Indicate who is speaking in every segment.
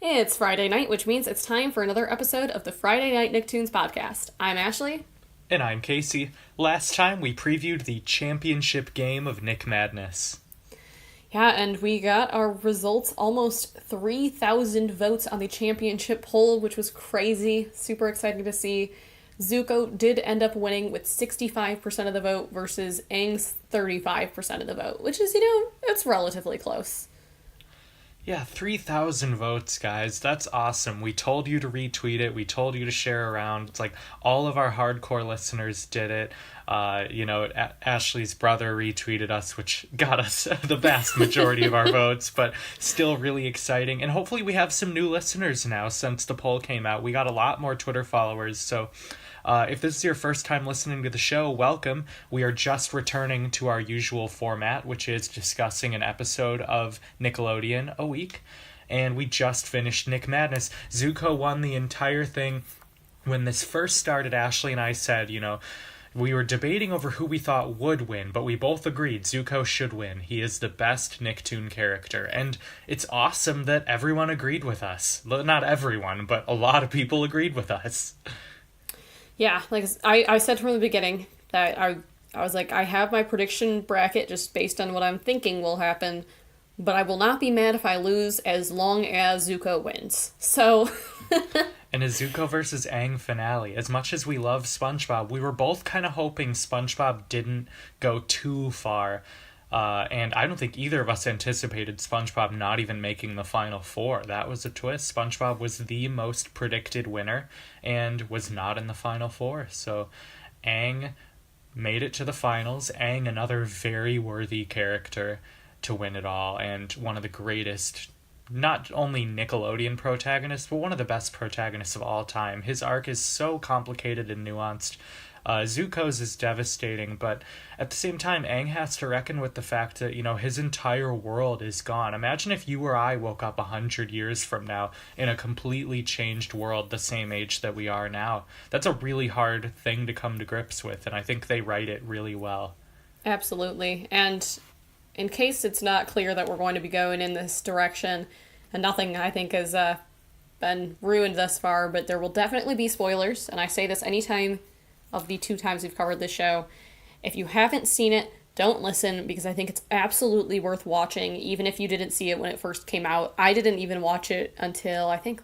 Speaker 1: It's Friday night, which means it's time for another episode of the Friday Night Nicktoons podcast. I'm Ashley.
Speaker 2: And I'm Casey. Last time we previewed the championship game of Nick Madness.
Speaker 1: Yeah, and we got our results, almost 3,000 votes on the championship poll, which was crazy. Super exciting to see. Zuko did end up winning with 65% of the vote versus Aang's 35% of the vote, which is, it's relatively close.
Speaker 2: Yeah, 3,000 votes, guys. That's awesome. We told you to retweet it. We told you to share around. It's like all of our hardcore listeners did it. Ashley's brother retweeted us, which got us the vast majority of our votes, but still really exciting. And hopefully we have some new listeners now since the poll came out. We got a lot more Twitter followers, so if this is your first time listening to the show, welcome. We are just returning to our usual format, which is discussing an episode of Nickelodeon a week. And we just finished Nick Madness. Zuko won the entire thing. When this first started, Ashley and I said, we were debating over who we thought would win, but we both agreed Zuko should win. He is the best Nicktoon character, and it's awesome that everyone agreed with us. Not everyone, but a lot of people agreed with us.
Speaker 1: Yeah, like I said from the beginning that I was like, I have my prediction bracket just based on what I'm thinking will happen, but I will not be mad if I lose as long as Zuko wins. So...
Speaker 2: And a Zuko versus Aang finale. As much as we love SpongeBob, we were both kind of hoping SpongeBob didn't go too far. And I don't think either of us anticipated SpongeBob not even making the Final Four. That was a twist. SpongeBob was the most predicted winner and was not in the Final Four. So Aang made it to the finals. Aang, another very worthy character to win it all, and one of the greatest, not only Nickelodeon protagonists, but one of the best protagonists of all time. His arc is so complicated and nuanced. Zuko's is devastating, but at the same time, Aang has to reckon with the fact that, his entire world is gone. Imagine if you or I woke up 100 years from now in a completely changed world the same age that we are now. That's a really hard thing to come to grips with, and I think they write it really well.
Speaker 1: Absolutely. And in case it's not clear that we're going to be going in this direction, and nothing I think has been ruined thus far, but there will definitely be spoilers, and I say this anytime of the 2 times we've covered this show. If you haven't seen it, don't listen, because I think it's absolutely worth watching, even if you didn't see it when it first came out. I didn't even watch it until, I think,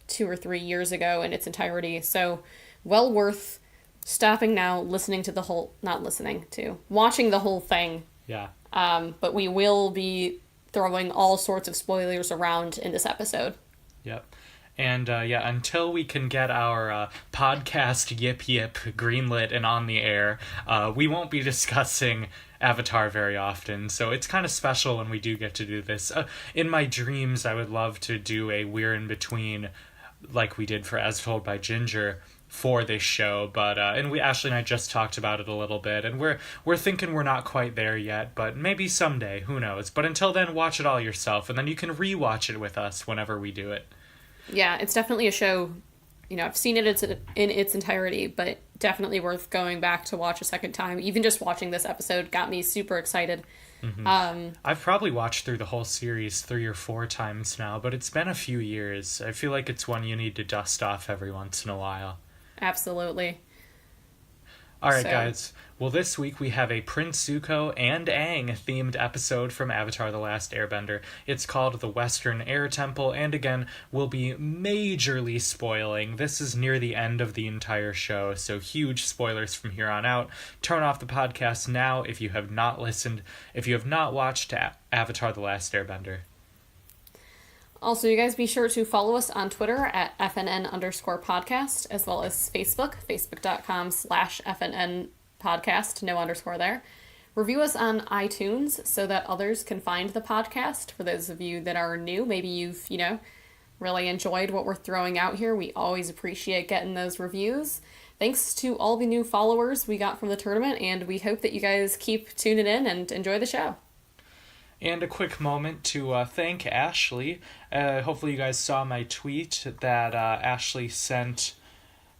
Speaker 1: 2 or 3 years ago in its entirety, so well worth stopping now, watching the whole thing.
Speaker 2: Yeah.
Speaker 1: But we will be throwing all sorts of spoilers around in this episode.
Speaker 2: Yep. And until we can get our podcast Yip Yip greenlit and on the air, we won't be discussing Avatar very often. So it's kind of special when we do get to do this. In my dreams, I would love to do a We're in Between, like we did for As Told by Ginger, for this show, but Ashley and I just talked about it a little bit, and we're thinking we're not quite there yet, but maybe someday, who knows. But until then, watch it all yourself, and then you can rewatch it with us whenever we do it.
Speaker 1: Yeah, it's definitely a show, I've seen it in its entirety, but definitely worth going back to watch a second time. Even just watching this episode got me super excited.
Speaker 2: Mm-hmm. I've probably watched through the whole series 3 or 4 times now, but it's been a few years. I feel like it's one you need to dust off every once in a while.
Speaker 1: Absolutely.
Speaker 2: All right, guys. Well, this week we have a Prince Zuko and Aang themed episode from Avatar: The Last Airbender. It's called The Western Air Temple, and again, we'll be majorly spoiling. This is near the end of the entire show, so huge spoilers from here on out. Turn off the podcast now if you have not watched Avatar: The Last Airbender.
Speaker 1: Also, you guys be sure to follow us on Twitter at FNN_podcast, as well as Facebook.com/FNN podcast, no underscore there. Review us on iTunes so that others can find the podcast. For those of you that are new, maybe you've, really enjoyed what we're throwing out here. We always appreciate getting those reviews. Thanks to all the new followers we got from the tournament, and we hope that you guys keep tuning in and enjoy the show.
Speaker 2: And a quick moment to thank Ashley. Hopefully you guys saw my tweet that Ashley sent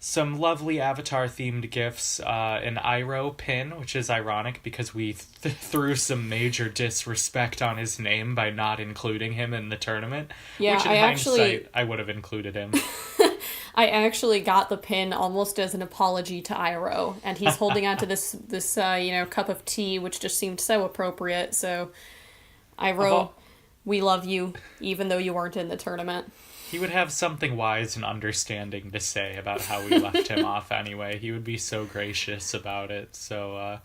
Speaker 2: some lovely Avatar-themed gifts, an Iroh pin, which is ironic because we threw some major disrespect on his name by not including him in the tournament.
Speaker 1: Yeah,
Speaker 2: which in hindsight, I would have included him.
Speaker 1: I actually got the pin almost as an apology to Iroh, and he's holding on to this cup of tea, which just seemed so appropriate. So, Iroh, we love you, even though you weren't in the tournament.
Speaker 2: He would have something wise and understanding to say about how we left him off anyway. He would be so gracious about it. So,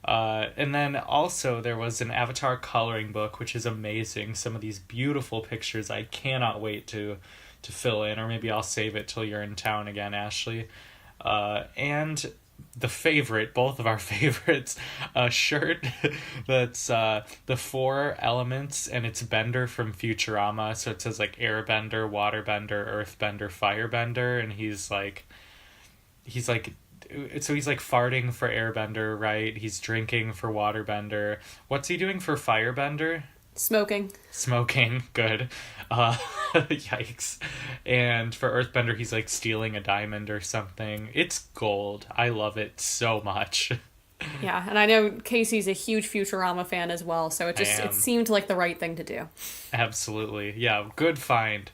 Speaker 2: and then also there was an Avatar coloring book, which is amazing. Some of these beautiful pictures I cannot wait to fill in, or maybe I'll save it till you're in town again, Ashley. And the favorite, both of our favorites, a shirt that's the 4 elements, and it's Bender from Futurama. So it says like airbender, waterbender, earthbender, firebender, and he's like farting for airbender, right? He's drinking for waterbender. What's he doing for firebender?
Speaker 1: Smoking,
Speaker 2: good. Yikes. And for Earthbender, he's like stealing a diamond or something. It's gold. I love it so much.
Speaker 1: Yeah, and I know Casey's a huge Futurama fan as well, so it seemed like the right thing to do.
Speaker 2: Absolutely. Yeah, good find.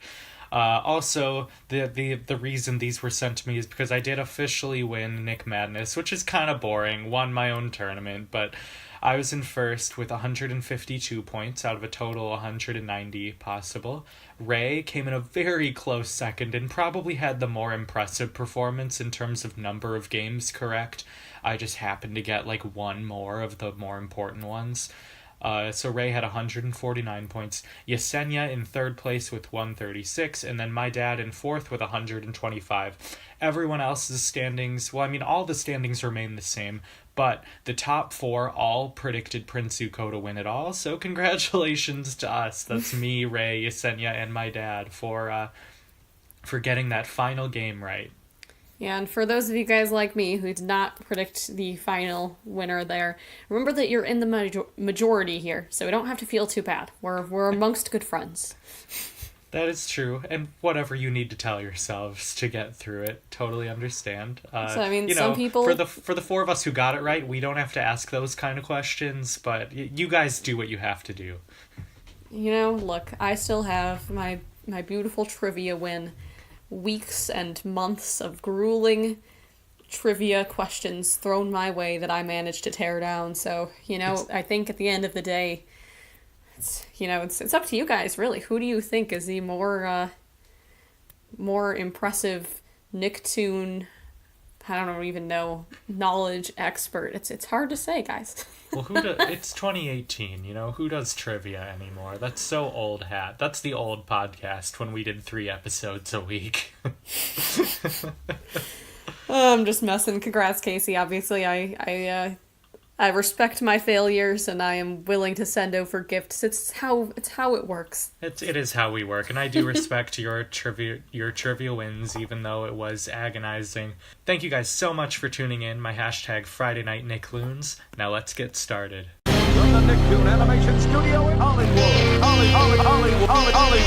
Speaker 2: Also, the reason these were sent to me is because I did officially win Nick Madness, which is kind of boring. Won my own tournament, but I was in first with 152 points out of a total 190 possible. Ray came in a very close second and probably had the more impressive performance in terms of number of games correct. I just happened to get like one more of the more important ones. So Ray had 149 points, Yesenia in third place with 136, and then my dad in fourth with 125. Everyone else's standings, all the standings remain the same, but the top 4 all predicted Prince Zuko to win it all, so congratulations to us. That's me, Ray, Yesenia, and my dad for getting that final game right.
Speaker 1: Yeah, and for those of you guys like me who did not predict the final winner there, remember that you're in the majority here, so we don't have to feel too bad. We're amongst good friends.
Speaker 2: That is true, and whatever you need to tell yourselves to get through it, totally understand.
Speaker 1: Some people
Speaker 2: for the 4 of us who got it right, we don't have to ask those kind of questions, but you guys do what you have to do.
Speaker 1: Look, I still have my beautiful trivia win. Weeks and months of grueling trivia questions thrown my way that I managed to tear down. So, I think at the end of the day, it's up to you guys, really. Who do you think is the more impressive Nicktoon, I don't even know, knowledge expert? It's hard to say, guys.
Speaker 2: Well, it's 2018, who does trivia anymore? That's so old hat. That's the old podcast when we did 3 episodes a week.
Speaker 1: I'm just messing. Congrats, Casey. Obviously, I respect my failures, and I am willing to send over gifts. It's how it works.
Speaker 2: It is how we work, and I do respect your trivia wins, even though it was agonizing. Thank you guys so much for tuning in. My hashtag Friday Night Nickloons. Now let's get started.
Speaker 3: From the Nicktoon Animation Studio in Hollywood. Hollywood.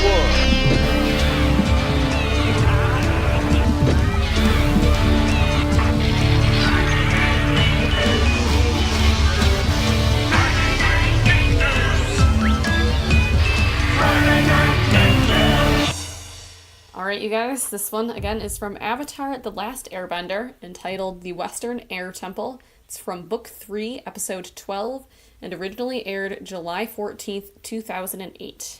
Speaker 1: Alright, you guys, this one, again, is from Avatar: The Last Airbender, entitled The Western Air Temple. It's from Book 3, Episode 12, and originally aired July 14th, 2008.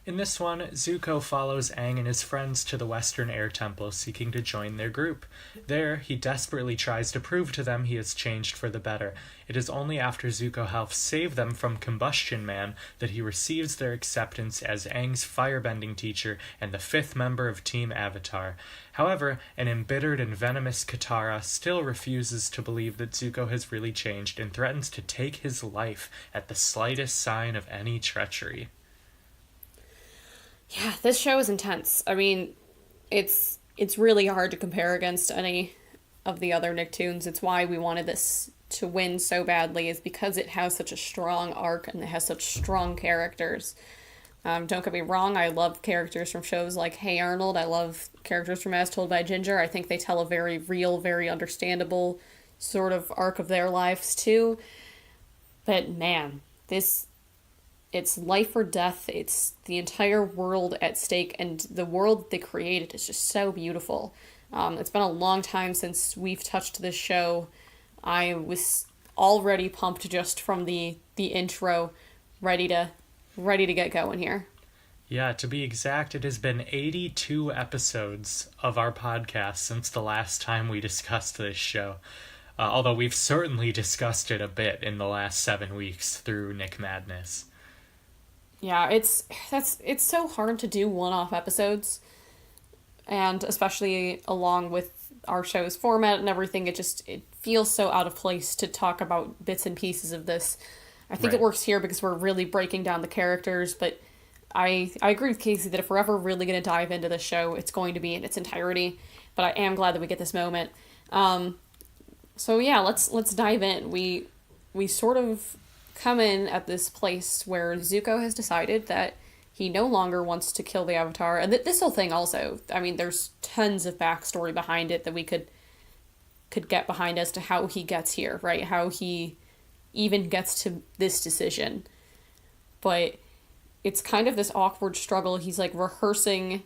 Speaker 2: In this one, Zuko follows Aang and his friends to the Western Air Temple seeking to join their group. There, he desperately tries to prove to them he has changed for the better. It is only after Zuko helps save them from Combustion Man that he receives their acceptance as Aang's firebending teacher and the 5th member of Team Avatar. However, an embittered and venomous Katara still refuses to believe that Zuko has really changed and threatens to take his life at the slightest sign of any treachery.
Speaker 1: Yeah, this show is intense. It's really hard to compare against any of the other Nicktoons. It's why we wanted this to win so badly, is because it has such a strong arc and it has such strong characters. Don't get me wrong, I love characters from shows like Hey Arnold. I love characters from As Told by Ginger. I think they tell a very real, very understandable sort of arc of their lives too. But man, it's life or death. It's the entire world at stake, and the world they created is just so beautiful. It's been a long time since we've touched this show. I was already pumped just from the intro, ready to get going here.
Speaker 2: Yeah, to be exact, it has been 82 episodes of our podcast since the last time we discussed this show. Although we've certainly discussed it a bit in the last 7 weeks through Nick Madness.
Speaker 1: Yeah, it's so hard to do one-off episodes, and especially along with our show's format and everything, it feels so out of place to talk about bits and pieces of this. I think it works here because we're really breaking down the characters, but I agree with Casey that if we're ever really going to dive into this show, it's going to be in its entirety. But I am glad that we get this moment. So yeah, let's dive in. We sort of come in at this place where Zuko has decided that he no longer wants to kill the Avatar. And this whole thing also, I mean, there's tons of backstory behind it that we could get behind as to how he gets here, right? How he even gets to this decision. But it's kind of this awkward struggle. He's like rehearsing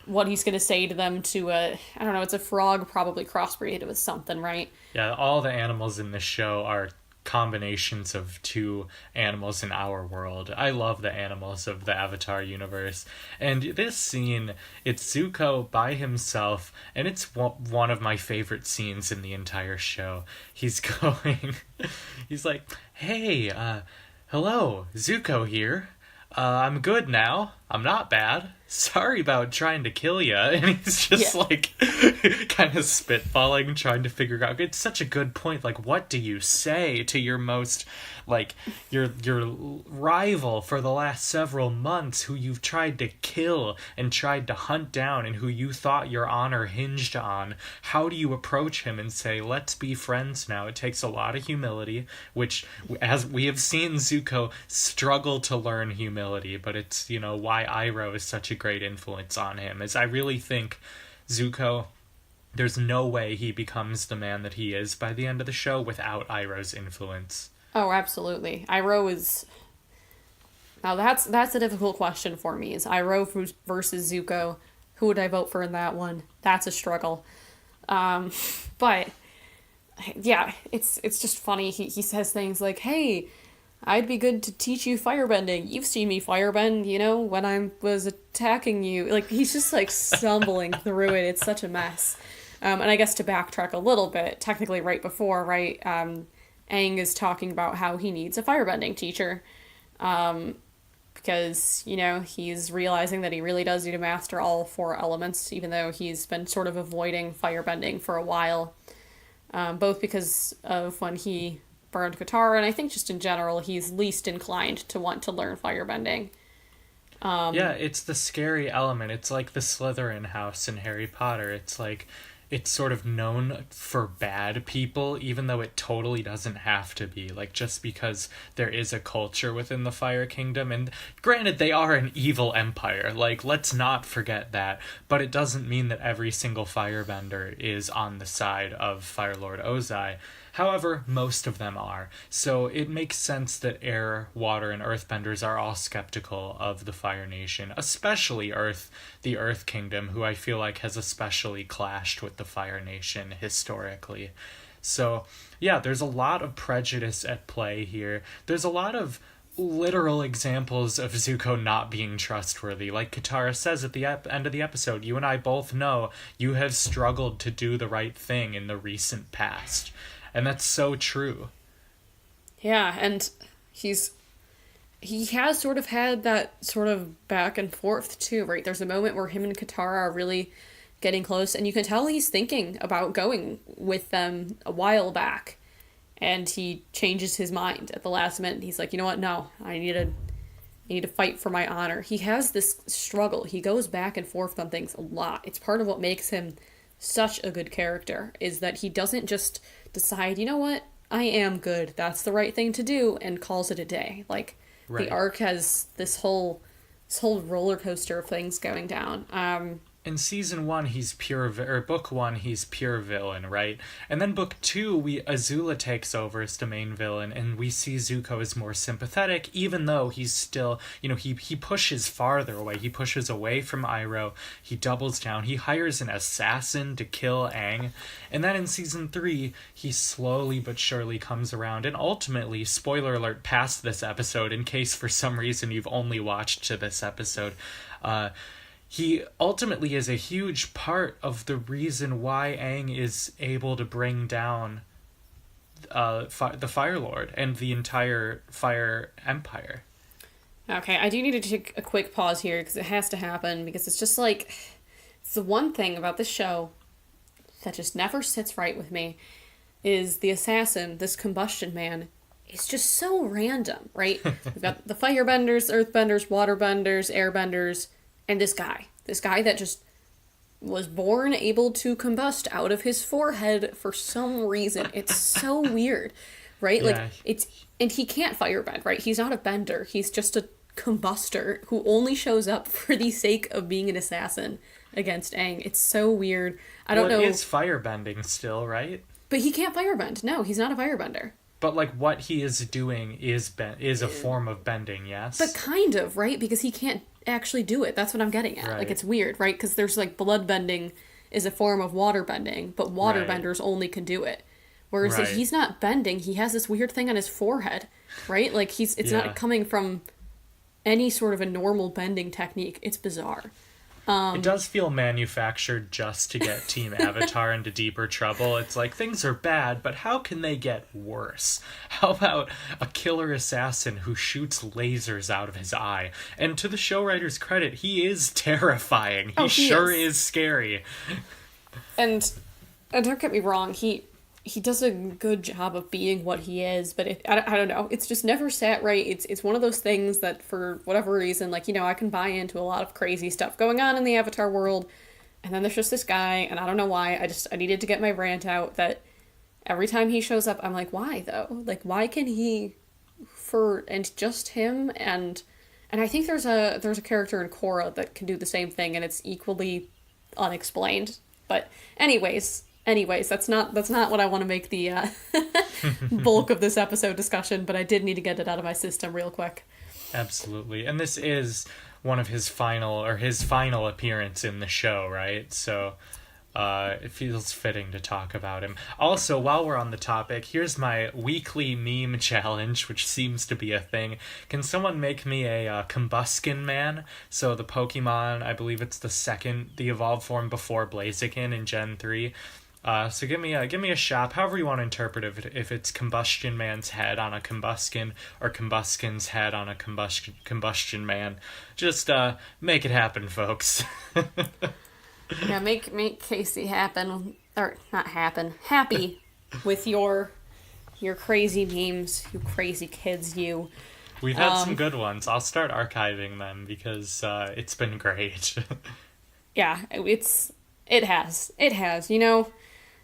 Speaker 1: what he's going to say to them to I don't know, it's a frog probably crossbreeded with something, right?
Speaker 2: Yeah, all the animals in this show are combinations of two animals in our world. I love the animals of the Avatar universe. And this scene, it's Zuko by himself, and it's one of my favorite scenes in the entire show. He's like, hey, hello, Zuko here. I'm good now. I'm not bad. Sorry about trying to kill you. And he's just like kind of spitballing, trying to figure out. It's such a good point. Like, what do you say to your most, like, your rival for the last several months who you've tried to kill and tried to hunt down and who you thought your honor hinged on? How do you approach him and say, let's be friends now? It takes a lot of humility, which, as we have seen Zuko struggle to learn humility, but it's, why Iroh is such a great influence on him, is I really think Zuko, there's no way he becomes the man that he is by the end of the show without Iroh's influence.
Speaker 1: Oh, absolutely. Iroh is... Now that's a difficult question for me. Is Iroh versus Zuko? Who would I vote for in that one? That's a struggle. But yeah, it's just funny. He says things like, hey, I'd be good to teach you firebending. You've seen me firebend, when I was attacking you. Like, he's just, like, stumbling through it. It's such a mess. And I guess to backtrack a little bit, technically right before, right, Aang is talking about how he needs a firebending teacher. Because, he's realizing that he really does need to master all 4 elements, even though he's been sort of avoiding firebending for a while. Both because of when he burned Katara, and I think just in general, he's least inclined to want to learn firebending.
Speaker 2: Yeah, it's the scary element. It's like the Slytherin house in Harry Potter. It's like, it's sort of known for bad people, even though it totally doesn't have to be. Like, just because there is a culture within the Fire Kingdom, and granted, they are an evil empire. Like, let's not forget that. But it doesn't mean that every single firebender is on the side of Fire Lord Ozai. However, most of them are. So it makes sense that air, water, and earthbenders are all skeptical of the Fire Nation, especially the Earth Kingdom, who I feel like has especially clashed with the Fire Nation historically. So, yeah, there's a lot of prejudice at play here. There's a lot of literal examples of Zuko not being trustworthy. Like Katara says at the end of the episode, you and I both know you have struggled to do the right thing in the recent past. And that's so true.
Speaker 1: Yeah, and he has sort of had that sort of back and forth too, right? There's a moment where him and Katara are really getting close, and you can tell he's thinking about going with them a while back. And he changes his mind at the last minute. He's like, you know what? No, I need to fight for my honor. He has this struggle. He goes back and forth on things a lot. It's part of what makes him such a good character, is that he doesn't just decide, you know what, I am good. That's the right thing to do, and calls it a day. Like,
Speaker 2: Right.
Speaker 1: the arc has this whole roller coaster of things going down.
Speaker 2: In season 1, he's or book 1, he's pure villain, right? And then book 2, Azula takes over as the main villain, and we see Zuko as more sympathetic, even though he's still, he pushes farther away. He pushes away from Iroh. He doubles down. He hires an assassin to kill Aang. And then in season 3, he slowly but surely comes around, and ultimately, spoiler alert past this episode, in case for some reason you've only watched to this episode, he ultimately is a huge part of the reason why Aang is able to bring down the Fire Lord and the entire Fire Empire.
Speaker 1: Okay, I do need to take a quick pause here because it has to happen, because it's just like, it's the one thing about this show that just never sits right with me, is the assassin, this combustion man, is just so random, right? We've got the firebenders, earthbenders, waterbenders, airbenders, and this guy that just was born able to combust out of his forehead for some reason. It's so weird, right?
Speaker 2: Yeah.
Speaker 1: And he can't firebend, right? He's not a bender. He's just a combustor who only shows up for the sake of being an assassin against Aang. It's so weird. I don't know.
Speaker 2: It is firebending still, right?
Speaker 1: But he can't firebend. No, he's not a firebender.
Speaker 2: But like what he is doing is a form of bending, yes?
Speaker 1: But kind of, right? Because he can't actually do it. That's what I'm getting at.
Speaker 2: Right.
Speaker 1: Like, it's weird, right? Because there's like blood bending is a form of water bending, but water
Speaker 2: Right.
Speaker 1: benders only can do it. Whereas
Speaker 2: Right.
Speaker 1: if he's not bending, he has this weird thing on his forehead, right? Like, it's
Speaker 2: Yeah.
Speaker 1: not coming from any sort of a normal bending technique. It's bizarre.
Speaker 2: It does feel manufactured just to get Team Avatar into deeper trouble. It's like, things are bad, but how can they get worse? How about a killer assassin who shoots lasers out of his eye? And to the show writer's credit, he is terrifying. He sure is scary.
Speaker 1: And don't get me wrong, he does a good job of being what he is, but I don't know. It's just never sat right. It's one of those things that for whatever reason, like, I can buy into a lot of crazy stuff going on in the Avatar world, and then there's just this guy, and I don't know why. I needed to get my rant out that every time he shows up, I'm like, why though? Like, why can he, and just him, and I think there's a character in Korra that can do the same thing, and it's equally unexplained. But anyways, that's not what I want to make the bulk of this episode discussion, but I did need to get it out of my system real quick.
Speaker 2: Absolutely. And this is one of his final appearance in the show, right? So it feels fitting to talk about him. Also, while we're on the topic, here's my weekly meme challenge, which seems to be a thing. Can someone make me a Combuskin Man? So the Pokemon, I believe it's the evolved form before Blaziken in Gen 3. So give me a shop, however you want to interpret it, if it's Combustion Man's head on a Combuskin or Combuskin's head on a Combustion Man. Just make it happen, folks.
Speaker 1: Yeah, make Casey happen, or not happen, happy with your crazy memes, you crazy kids, you.
Speaker 2: We've had some good ones. I'll start archiving them because it's been great.
Speaker 1: Yeah, it has.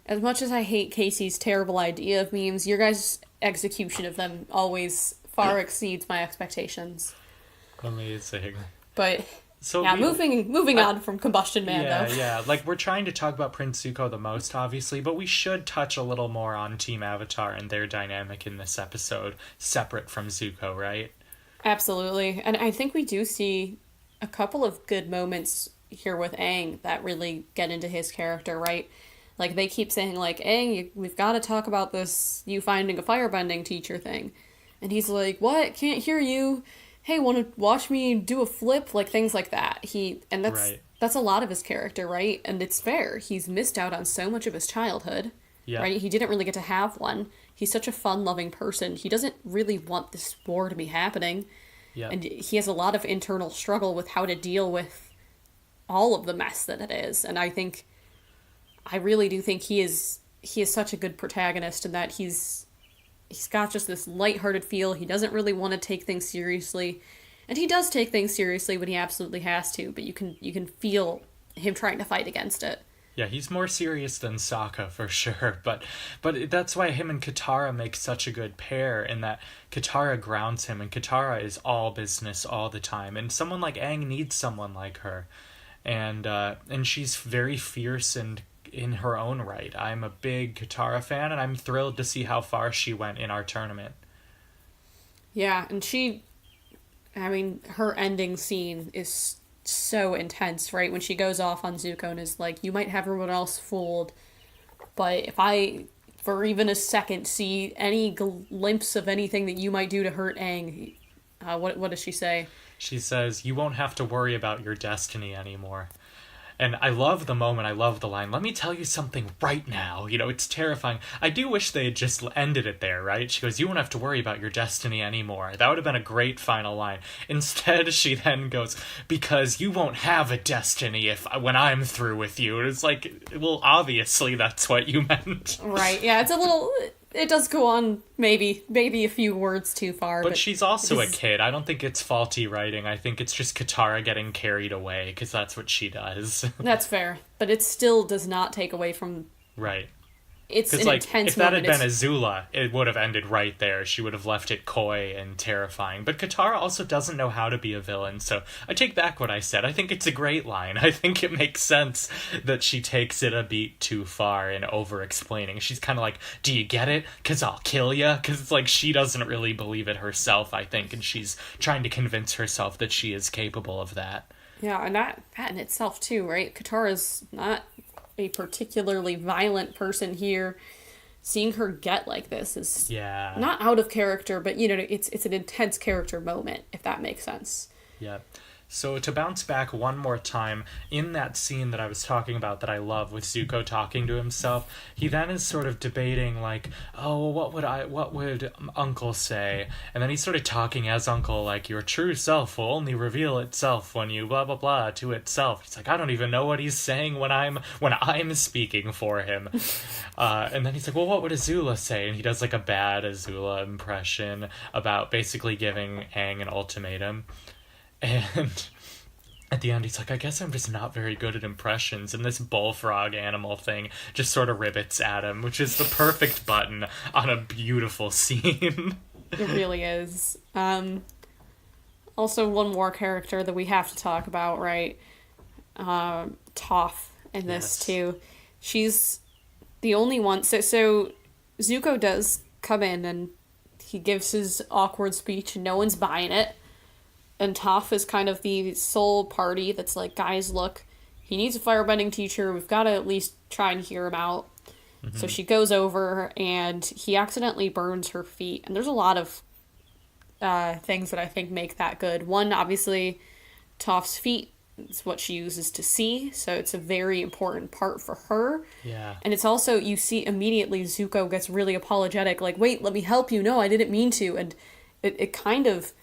Speaker 1: As much as I hate Casey's terrible idea of memes, your guys' execution of them always far exceeds my expectations.
Speaker 2: Amazing.
Speaker 1: But
Speaker 2: So
Speaker 1: yeah, moving on from Combustion Man, though.
Speaker 2: Yeah. Like, we're trying to talk about Prince Zuko the most, obviously, but we should touch a little more on Team Avatar and their dynamic in this episode, separate from Zuko, right?
Speaker 1: Absolutely. And I think we do see a couple of good moments here with Aang that really get into his character, right? Like, they keep saying, like, Aang, we've got to talk about this you finding a firebending teacher thing. And he's like, what? Can't hear you. Hey, want to watch me do a flip? Like, things like that. That's a lot of his character, right? And it's fair. He's missed out on so much of his childhood, right? He didn't really get to have one. He's such a fun-loving person. He doesn't really want this war to be happening.
Speaker 2: Yeah.
Speaker 1: And he has a lot of internal struggle with how to deal with all of the mess that it is. And I really do think he is such a good protagonist, in that he's got just this lighthearted feel. He doesn't really want to take things seriously, and he does take things seriously when he absolutely has to. But you can feel him trying to fight against it.
Speaker 2: Yeah, he's more serious than Sokka for sure, but that's why him and Katara make such a good pair in that Katara grounds him and Katara is all business all the time. And someone like Aang needs someone like her. And she's very fierce and in her own right. I'm a big Katara fan and I'm thrilled to see how far she went in our tournament.
Speaker 1: Yeah, and her ending scene is so intense, right? When she goes off on Zuko and is like, you might have everyone else fooled, but if I, for even a second, see any glimpse of anything that you might do to hurt Aang, what does she say?
Speaker 2: She says, you won't have to worry about your destiny anymore. And I love the moment, I love the line, let me tell you something right now. You know, it's terrifying. I do wish they had just ended it there, right? She goes, you won't have to worry about your destiny anymore. That would have been a great final line. Instead, she then goes, because you won't have a destiny when I'm through with you. And it's like, well, obviously that's what you meant.
Speaker 1: Right, yeah, it's a little... It does go on maybe a few words too far.
Speaker 2: But she's also a kid. I don't think it's faulty writing. I think it's just Katara getting carried away, because that's what she does.
Speaker 1: That's fair. But it still does not take away from...
Speaker 2: Right.
Speaker 1: It's an intense moment.
Speaker 2: If that had been Azula, it would have ended right there. She would have left it coy and terrifying. But Katara also doesn't know how to be a villain, so I take back what I said. I think it's a great line. I think it makes sense that she takes it a beat too far in over-explaining. She's kind of like, do you get it? 'Cause I'll kill ya? 'Cause it's like she doesn't really believe it herself, I think, and she's trying to convince herself that she is capable of that.
Speaker 1: Yeah, and that in itself, too, right? Katara's not a particularly violent person here. Seeing her get like this is not out of character, but it's an intense character moment, if that makes sense.
Speaker 2: Yeah. So to bounce back one more time, in that scene that I was talking about that I love with Zuko talking to himself, he then is sort of debating like, oh, what would Uncle say? And then he's sort of talking as Uncle, like, your true self will only reveal itself when you blah blah blah to itself. He's like, I don't even know what he's saying when I'm speaking for him. And then he's like, well, what would Azula say? And he does like a bad Azula impression about basically giving Aang an ultimatum. And at the end, he's like, I guess I'm just not very good at impressions. And this bullfrog animal thing just sort of ribbits at him, which is the perfect button on a beautiful scene.
Speaker 1: It really is. Also, one more character that we have to talk about, right? Toph in this, too. She's the only one. So Zuko does come in and he gives his awkward speech and no one's buying it. And Toph is kind of the sole party that's like, guys, look, he needs a firebending teacher. We've got to at least try and hear him out. Mm-hmm. So she goes over and he accidentally burns her feet. And there's a lot of things that I think make that good. One, obviously, Toph's feet is what she uses to see. So it's a very important part for her.
Speaker 2: Yeah. And
Speaker 1: it's also, you see immediately Zuko gets really apologetic. Like, wait, let me help you. No, I didn't mean to. And it kind of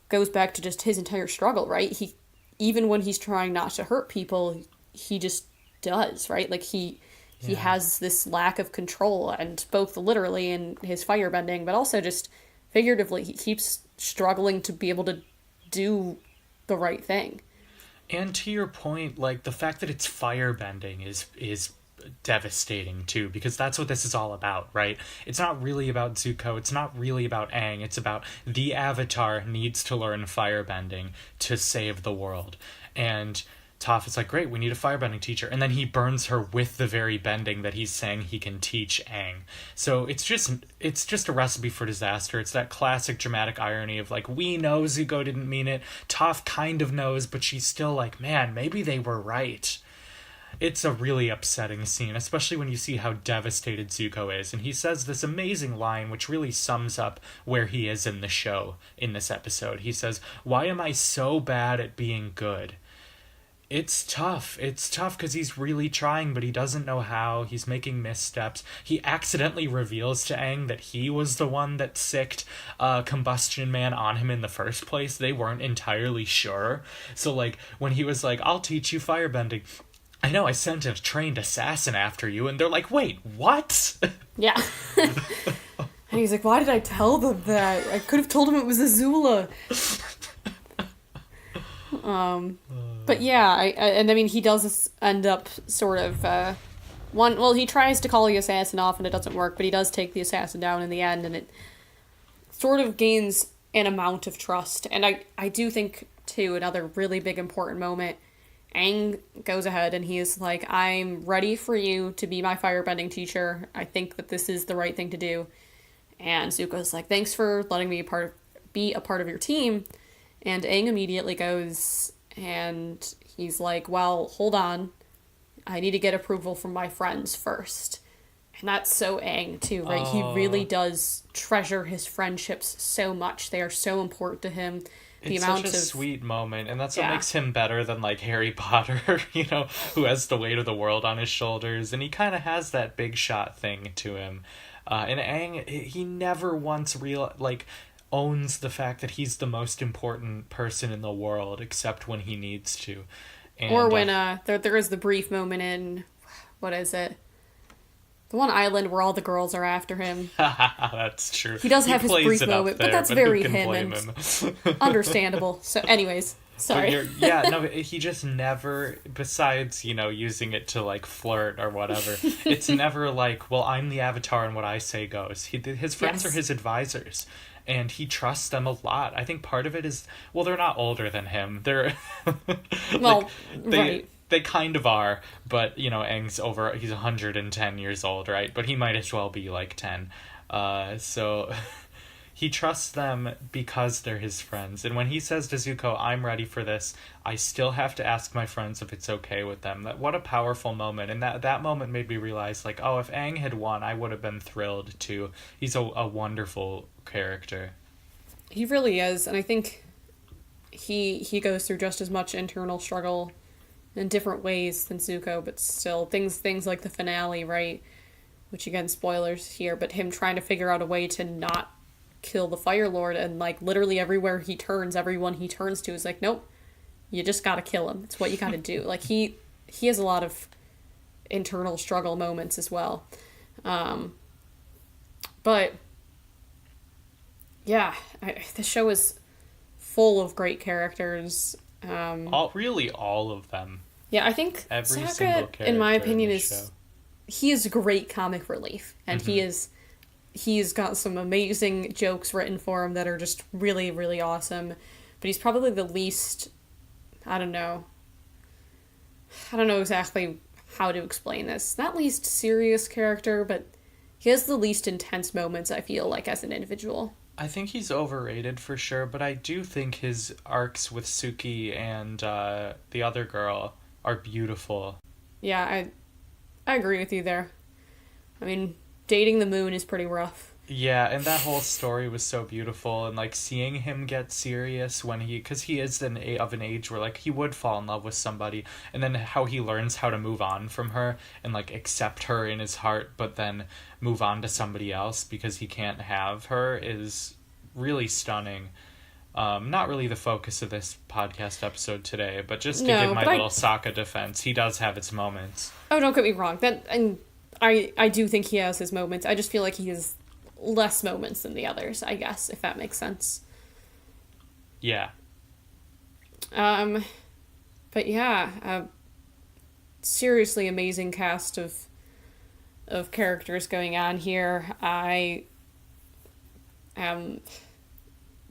Speaker 1: goes back to just his entire struggle, right? He, even when he's trying not to hurt people, he just does, right? Like he has this lack of control, and both literally in his firebending, but also just figuratively, he keeps struggling to be able to do the right thing.
Speaker 2: And to your point, like the fact that it's firebending is devastating too, because that's what this is all about, right? It's not really about Zuko, it's not really about Aang, it's about the Avatar needs to learn firebending to save the world. And Toph is like, great, we need a firebending teacher, and then he burns her with the very bending that he's saying he can teach Aang. So it's just a recipe for disaster. It's that classic dramatic irony of like, we know Zuko didn't mean it, Toph kind of knows, but she's still like, man, maybe they were right. It's a really upsetting scene, especially when you see how devastated Zuko is. And he says this amazing line, which really sums up where he is in the show in this episode. He says, why am I so bad at being good? It's tough. It's tough because he's really trying, but he doesn't know how. He's making missteps. He accidentally reveals to Aang that he was the one that sicked Combustion Man on him in the first place. They weren't entirely sure. So, like, when he was like, I'll teach you firebending, I know, I sent a trained assassin after you, and they're like, wait, what?
Speaker 1: Yeah. And he's like, why did I tell them that? I could have told him it was Azula. But yeah, I mean, he does end up sort of he tries to call the assassin off and it doesn't work, but he does take the assassin down in the end, and it sort of gains an amount of trust. And I do think, too, another really big important moment, Aang goes ahead and he is like, I'm ready for you to be my firebending teacher. I think that this is the right thing to do. And Zuko's like, thanks for letting me be a part of your team. And Aang immediately goes and he's like, well, hold on. I need to get approval from my friends first. And that's so Aang, too, right? He really does treasure his friendships so much. They are so important to him.
Speaker 2: It's such a sweet moment, and that's what makes him better than, like, Harry Potter, you know, who has the weight of the world on his shoulders, and he kind of has that big shot thing to him. And Aang, he never once owns the fact that he's the most important person in the world, except when he needs to. And,
Speaker 1: or when there is the brief moment in, what is it? The one island where all the girls are after him.
Speaker 2: That's true.
Speaker 1: He does have his brief moment, but that's very him and understandable. So, anyways, sorry.
Speaker 2: He just never, besides, you know, using it to, like, flirt or whatever, it's never like, well, I'm the Avatar and what I say goes. His friends are his advisors, and he trusts them a lot. I think part of it is, well, they're not older than him. They're, right. They kind of are, but, you know, Aang's he's 110 years old, right? But he might as well be, like, 10. So he trusts them because they're his friends. And when he says to Zuko, I'm ready for this, I still have to ask my friends if it's okay with them. What a powerful moment. And that moment made me realize, like, oh, if Aang had won, I would have been thrilled, too. He's a wonderful character.
Speaker 1: He really is, and I think he goes through just as much internal struggle in different ways than Zuko, but still things like the finale, right? Which, again, spoilers here, but him trying to figure out a way to not kill the Fire Lord, and, like, literally everywhere he turns, everyone he turns to is like, nope, you just gotta kill him. It's what you gotta do. Like, he has a lot of internal struggle moments as well. But yeah, the show is full of great characters.
Speaker 2: All of them.
Speaker 1: Yeah, I think
Speaker 2: Every single
Speaker 1: Sokka,
Speaker 2: character
Speaker 1: in my opinion,
Speaker 2: in the show.
Speaker 1: He is great comic relief, and he's got some amazing jokes written for him that are just really, really awesome. But he's probably the least, I don't know exactly how to explain this. Not least serious character, but he has the least intense moments, I feel like, as an individual.
Speaker 2: I think he's overrated for sure, but I do think his arcs with Suki and the other girl are beautiful.
Speaker 1: Yeah, I agree with you there. I mean, dating the moon is pretty rough.
Speaker 2: Yeah, and that whole story was so beautiful, and, like, seeing him get serious when because he is of an age where, like, he would fall in love with somebody, and then how he learns how to move on from her and, like, accept her in his heart, but then move on to somebody else because he can't have her is really stunning. Not really the focus of this podcast episode today, but just to give my little Sokka defense, he does have his moments.
Speaker 1: Oh, don't get me wrong. I do think he has his moments. I just feel like he has less moments than the others, I guess, if that makes sense.
Speaker 2: Yeah.
Speaker 1: But yeah, seriously amazing cast of characters going on here. I am,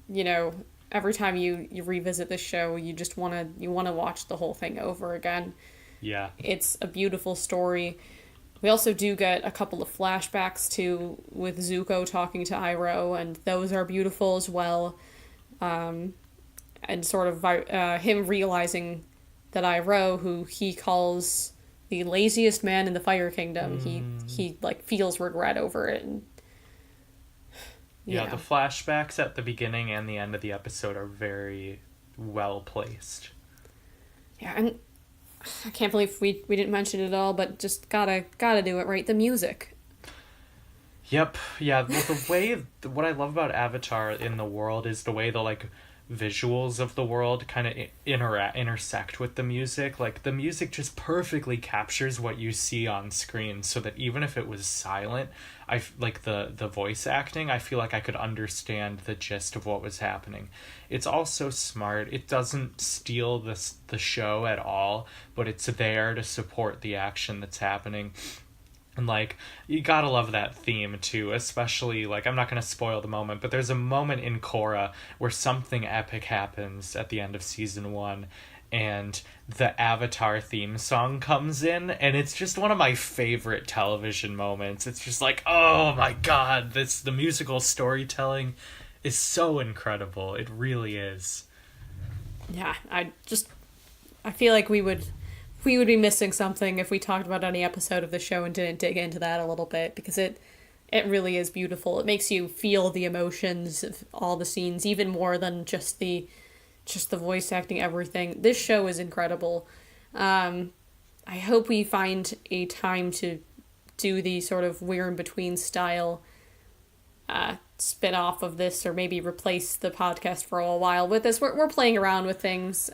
Speaker 1: you know, every time you revisit this show, you just want to watch the whole thing over again.
Speaker 2: Yeah. It's
Speaker 1: a beautiful story. We also do get a couple of flashbacks, too, with Zuko talking to Iroh, and those are beautiful as well. And sort of him realizing that Iroh, who he calls the laziest man in the Fire Kingdom, he like, feels regret over it. And,
Speaker 2: yeah, the flashbacks at the beginning and the end of the episode are very well placed.
Speaker 1: Yeah, and I can't believe we didn't mention it at all, but just gotta do it, right? The music.
Speaker 2: Yep. Yeah. The way what I love about Avatar in the world is the way the, like, visuals of the world kind of intersect with the music. Like, the music just perfectly captures what you see on screen, so that even if it was silent, I like the voice acting, I feel like I could understand the gist of what was happening. It's all so smart. It doesn't steal the show at all, but it's there to support the action that's happening. And, like, you gotta love that theme, too, especially, like, I'm not gonna spoil the moment, but there's a moment in Korra where something epic happens at the end of season 1, and the Avatar theme song comes in, and it's just one of my favorite television moments. It's just like, oh my god, the musical storytelling is so incredible. It really is.
Speaker 1: Yeah, I feel like we would be missing something if we talked about any episode of the show and didn't dig into that a little bit, because it really is beautiful. It makes you feel the emotions of all the scenes, even more than just the voice acting, everything. This show is incredible. I hope we find a time to do the sort of We're in Between style spin off of this, or maybe replace the podcast for a while with this. We're playing around with things.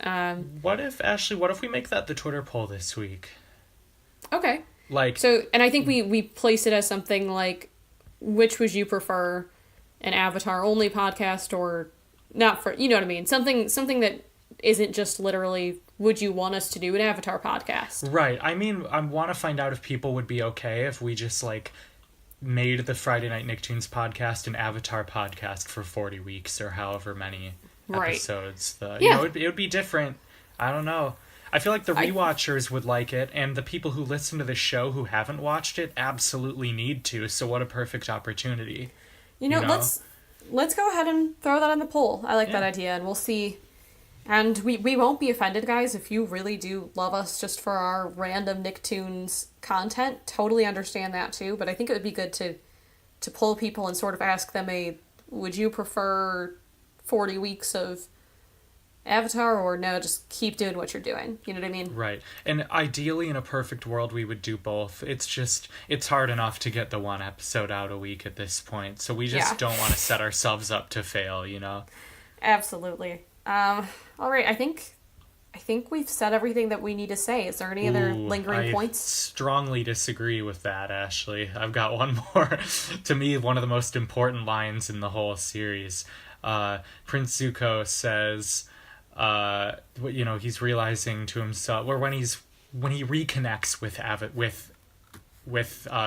Speaker 2: What if we make that the Twitter poll this week?
Speaker 1: Okay.
Speaker 2: Like,
Speaker 1: so, and I think we place it as something like, which would you prefer, an Avatar only podcast, or not, for, you know what I mean? Something that isn't just literally, would you want us to do an Avatar podcast?
Speaker 2: Right. I mean, I want to find out if people would be okay if we just, like, made the Friday Night Nicktoons podcast an Avatar podcast for 40 weeks or however many episodes. You know, it would be different. I don't know. I feel like the rewatchers would like it, and the people who listen to the show who haven't watched it absolutely need to, so what a perfect opportunity.
Speaker 1: You know? Let's go ahead and throw that on the poll. I like that idea, and we'll see. And we won't be offended, guys, if you really do love us just for our random Nicktoons content. Totally understand that, too. But I think it would be good to pull people and sort of ask them would you prefer 40 weeks of Avatar, or no, just keep doing what you're doing? You know what I mean?
Speaker 2: Right. And ideally, in a perfect world, we would do both. It's hard enough to get the one episode out a week at this point. So we just don't want to set ourselves up to fail, you know?
Speaker 1: Absolutely. All right, I think we've said everything that we need to say. Is there any other lingering points?
Speaker 2: I strongly disagree with that, Ashley. I've got one more. To me, one of the most important lines in the whole series. Prince Zuko says, you know, he's realizing to himself, or when he reconnects with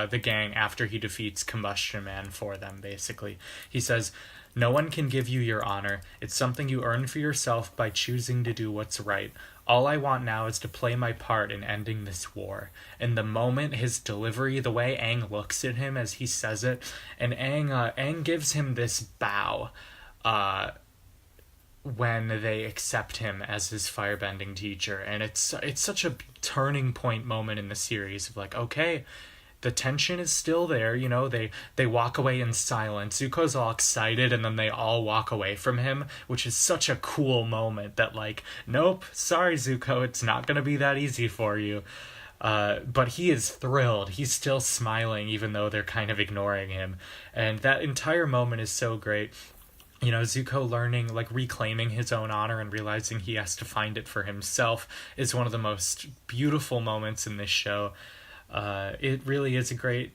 Speaker 2: the gang after he defeats Combustion Man for them, basically. He says, "No one can give you your honor. It's something you earn for yourself by choosing to do what's right. All I want now is to play my part in ending this war." And the moment, his delivery, the way Aang looks at him as he says it, and Aang gives him this bow when they accept him as his firebending teacher. And it's such a turning point moment in the series of like, okay, the tension is still there, you know, they walk away in silence. Zuko's all excited, and then they all walk away from him, which is such a cool moment that, like, nope, sorry, Zuko, it's not gonna be that easy for you. But he is thrilled. He's still smiling, even though they're kind of ignoring him. And that entire moment is so great. You know, Zuko learning, like, reclaiming his own honor and realizing he has to find it for himself is one of the most beautiful moments in this show. It really is a great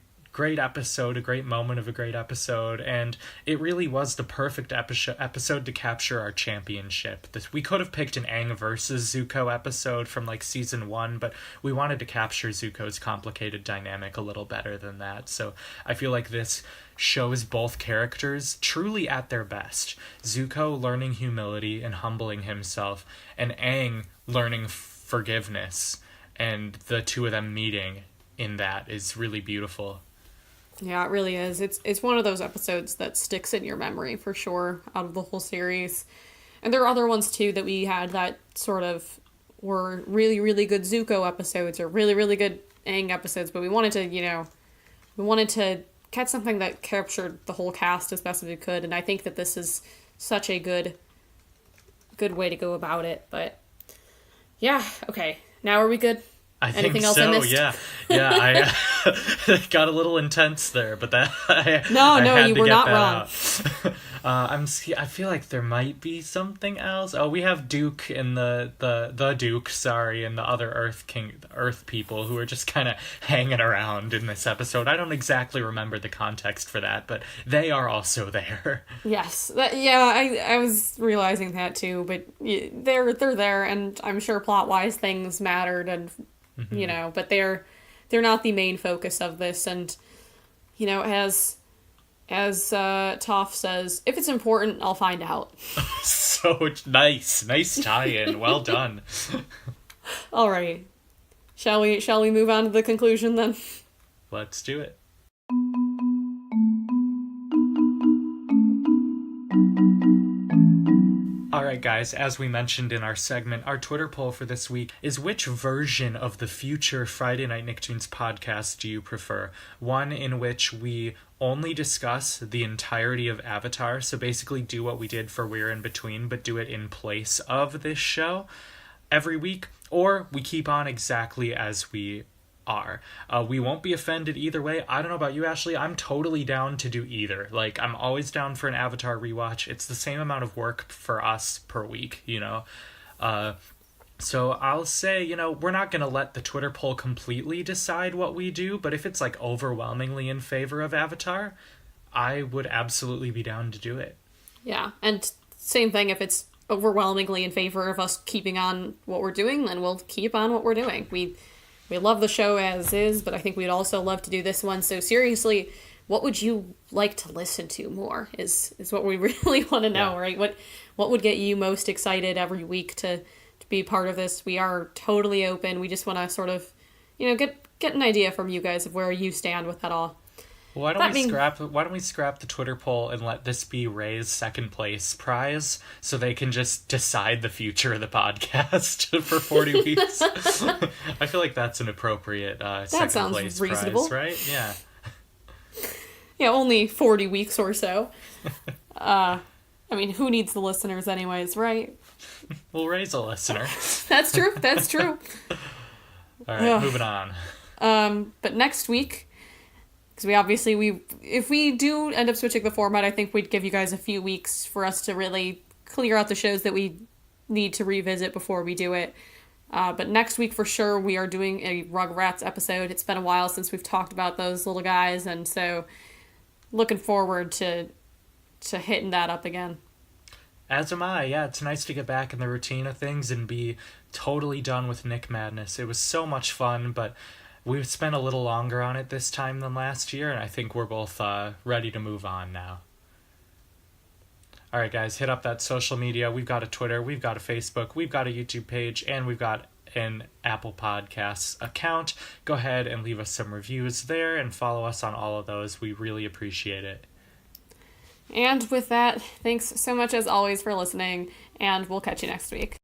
Speaker 2: episode, a great moment of a great episode, and it really was the perfect episode to capture our championship. We could have picked an Aang versus Zuko episode from like season 1, but we wanted to capture Zuko's complicated dynamic a little better than that. So I feel like this shows both characters truly at their best. Zuko learning humility and humbling himself, and Aang learning forgiveness, and the two of them meeting in that is really beautiful.
Speaker 1: Yeah, it really is. It's one of those episodes that sticks in your memory for sure out of the whole series. And there are other ones too that we had that sort of were really, really good Zuko episodes or really, really good Aang episodes, but we wanted to catch something that captured the whole cast as best as we could, and I think that this is such a good way to go about it. But yeah, okay. Now are we good?
Speaker 2: Anything
Speaker 1: else I missed?
Speaker 2: Yeah. I got a little intense there, but that
Speaker 1: you were not wrong.
Speaker 2: I feel like there might be something else. Oh, we have Duke and the Duke, and the other Earth people who are just kind of hanging around in this episode. I don't exactly remember the context for that, but they are also there.
Speaker 1: Yes, I was realizing that too, but they're there, and I'm sure plot wise things mattered, and you know, but they're they're not the main focus of this. And, you know, as Toph says, if it's important, I'll find out.
Speaker 2: So nice tie-in. Well done.
Speaker 1: All right. Shall we move on to the conclusion then?
Speaker 2: Let's do it. Alright guys, as we mentioned in our segment, our Twitter poll for this week is which version of the future Friday Night Nicktoons podcast do you prefer? One in which we only discuss the entirety of Avatar, so basically do what we did for We're in Between, but do it in place of this show every week, or we keep on exactly as we are. We won't be offended either way. I don't know about you, Ashley. I'm totally down to do either. Like, I'm always down for an Avatar rewatch. It's the same amount of work for us per week, you know? So I'll say, you know, we're not going to let the Twitter poll completely decide what we do, but if it's, like, overwhelmingly in favor of Avatar, I would absolutely be down to do it.
Speaker 1: Yeah, and same thing, if it's overwhelmingly in favor of us keeping on what we're doing, then we'll keep on what we're doing. We love the show as is, but I think we'd also love to do this one. So seriously, what would you like to listen to more is what we really want to know, right? What would get you most excited every week to be part of this? We are totally open. We just want to sort of, you know, get an idea from you guys of where you stand with that all.
Speaker 2: Why don't we scrap the Twitter poll and let this be Ray's second place prize so they can just decide the future of the podcast for 40 weeks? I feel like that's an appropriate second place
Speaker 1: reasonable.
Speaker 2: Prize, right? Yeah.
Speaker 1: Yeah, only 40 weeks or so. I mean, who needs the listeners anyways, right?
Speaker 2: We'll raise a listener.
Speaker 1: That's true.
Speaker 2: All right, moving on.
Speaker 1: But next week, because if we do end up switching the format, I think we'd give you guys a few weeks for us to really clear out the shows that we need to revisit before we do it. But next week, for sure, we are doing a Rugrats episode. It's been a while since we've talked about those little guys, and so looking forward to hitting that up again.
Speaker 2: As am I. Yeah, it's nice to get back in the routine of things and be totally done with Nick Madness. It was so much fun, but we've spent a little longer on it this time than last year, and I think we're both ready to move on now. All right, guys, hit up that social media. We've got a Twitter, we've got a Facebook, we've got a YouTube page, and we've got an Apple Podcasts account. Go ahead and leave us some reviews there and follow us on all of those. We really appreciate it.
Speaker 1: And with that, thanks so much as always for listening, and we'll catch you next week.